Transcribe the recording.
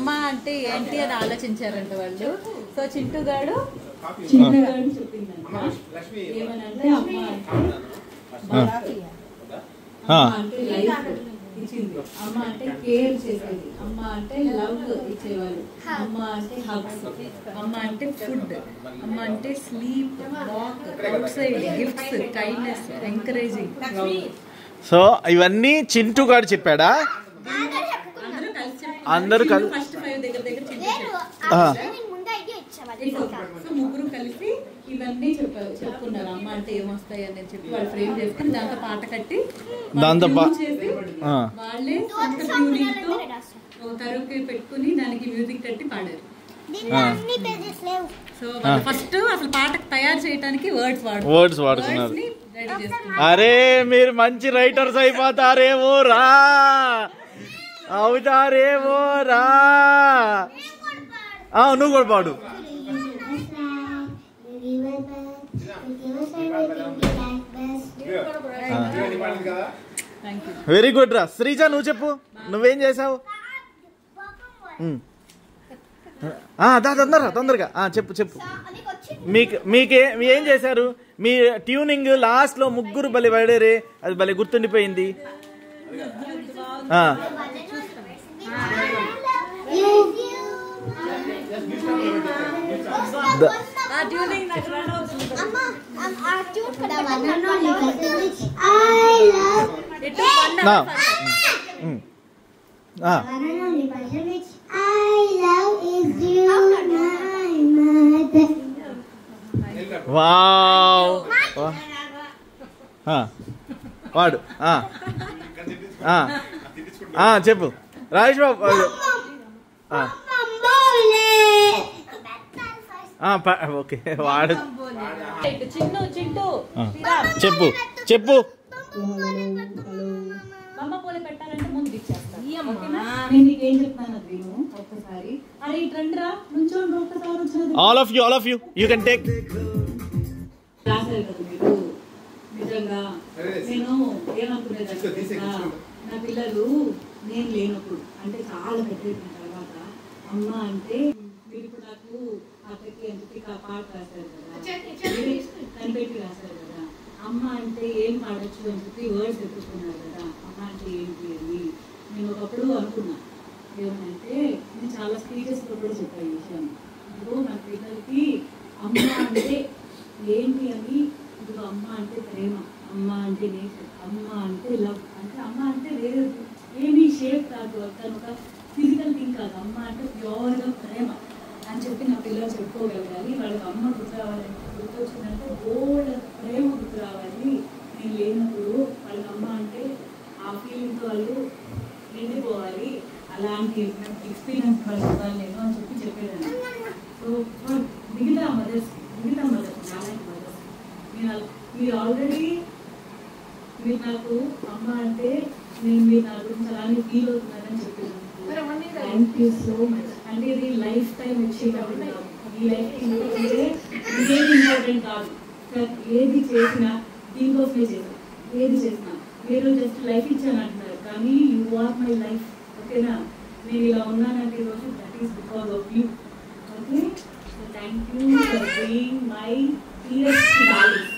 అమ్మ అంటే ఏంటి అని ఆలోచించారంట వాళ్ళు. సో చింటుగాడు చెప్పిందంట ఏమనంటే అమ్మ అంటే లైఫ్ ఇచ్చింది, అమ్మ అంటే కేర్ చేసేది, అమ్మ అంటే లవ్ ఇచ్చేవాళ్ళు, అమ్మ అంటే హగ్స్, అమ్మ అంటే ఫుడ్, అమ్మ అంటే sleep, walk, out side, gifts, kindness, encouraging. So ఇవన్నీ చింటూ గారు చెప్పాడా? అందరూ ఫస్ట్ 5 దగ్గర ముగ్గురు కలిసి ఇవన్నీ చెప్పుకున్నారు. అమ్మ అంటే ఏమొస్తాయి అని చెప్పి వాళ్ళు ఫ్రేమ్ చేసుకుని దాంతో పాట కట్టి వాళ్ళే కరువుకి పెట్టుకుని దానికి మ్యూజిక్ కట్టి పాడారు. సో ఫస్ట్ అసలు పాట తయారు చేయడానికి వర్డ్స్ వాడుతున్నారు. అరే మీరు మంచి రైటర్స్ అయిపోతారేమో రా, అవుతారేమో రా. నువ్వు కూడా పాడు. వెరీ గుడ్ రా. శ్రీజ నువ్వు చెప్పు, నువ్వేం చేసావు? తొందరగా చెప్పు. మీకేం చేశారు? మీ ట్యూనింగ్ లాస్ట్ లో ముగ్గురు భలే పడారే, అది భలే గుర్తుండిపోయింది. వావ్ వాడు చెప్పు రాజేష్ బాబు. ఓకే వాడు చెప్పు. పెట్టాలంటే ముందు ఇచ్చేస్తాను. ఏం చెప్తాను ఒక్కసారి. అరే ఇట్రండిరా నుంచోండి ఒక్కసారి. All of you can take. రాశారు కదా మీరు. నిజంగా నేను ఏమనుకునేదాన్ని, నా పిల్లలు నేను లేనప్పుడు అంటే చాలా పెద్ద తర్వాత అమ్మ అంటే మీరు ఇప్పుడు నాకు అక్కడికి ఎందుకు పాట రాశారు కదా, కనిపెట్టి రాశారు కదా, అమ్మ అంటే ఏం పాడచ్చు అని చెప్పి వర్డ్స్ ఎత్తుకున్నారు కదా, అమ్మ అంటే ఏంటి అని నేను ఒకప్పుడు అనుకున్నా. ఏమంటే నేను చాలా స్పీచెస్లో కూడా చెప్పాను ఈ విషయం. ఇదిగో మన పిల్లలకి అమ్మ అంటే ఏంటి అని, ఇదిగో అమ్మ అంటే ప్రేమ, అమ్మ అంటే నేచర్, అమ్మ అంటే లవ్, అంటే అమ్మ అంటే వేరే ఏమీ షేప్ కాదు, తను ఒక ఫిజికల్ థింగ్ కాదు, అమ్మ అంటే ప్యూర్గా ప్రేమ అని చెప్పి నా పిల్లలు చెప్పుకోగలగాలి. వాళ్ళకి అమ్మ గుర్తు రావాలంటే గుర్తొచ్చిందంటే గోల్డ్ ప్రేమ గుర్తు రావాలి. నేను లేనప్పుడు వాళ్ళకి అమ్మ అంటే ఆ ఫీలింగ్తో వాళ్ళు నిండిపోవాలి. అలాంటి ఎక్స్పీరియన్స్ వాళ్ళు ఇవ్వాలి నేను అని చెప్పేదాన్ని. సో మిగతా మదర్స్ నాలాంటి మదర్స్ మీరు ఆల్రెడీ మీరు నాకు అమ్మ అంటే మీరు నా గురించి అలానే ఫీల్ అవుతున్నారని చెప్పాను. Thank you so much. అంటే ఇది లైఫ్ టైం వచ్చేటప్పుడు ఈ లైఫ్ ఇంపార్టెంటే ఇదేమి ఇంపార్టెంట్ కాదు. ఏది చేసినా దీనికోసమే చేసాను. ఏది చేసినా మీరు జస్ట్ లైఫ్ ఇచ్చాను అంటున్నారు, కానీ యూ ఆర్ మై లైఫ్. ఓకేనా? నేను ఇలా ఉన్నానంటే ఈరోజు that is because of you. Okay, so thank you for being my dearest darling.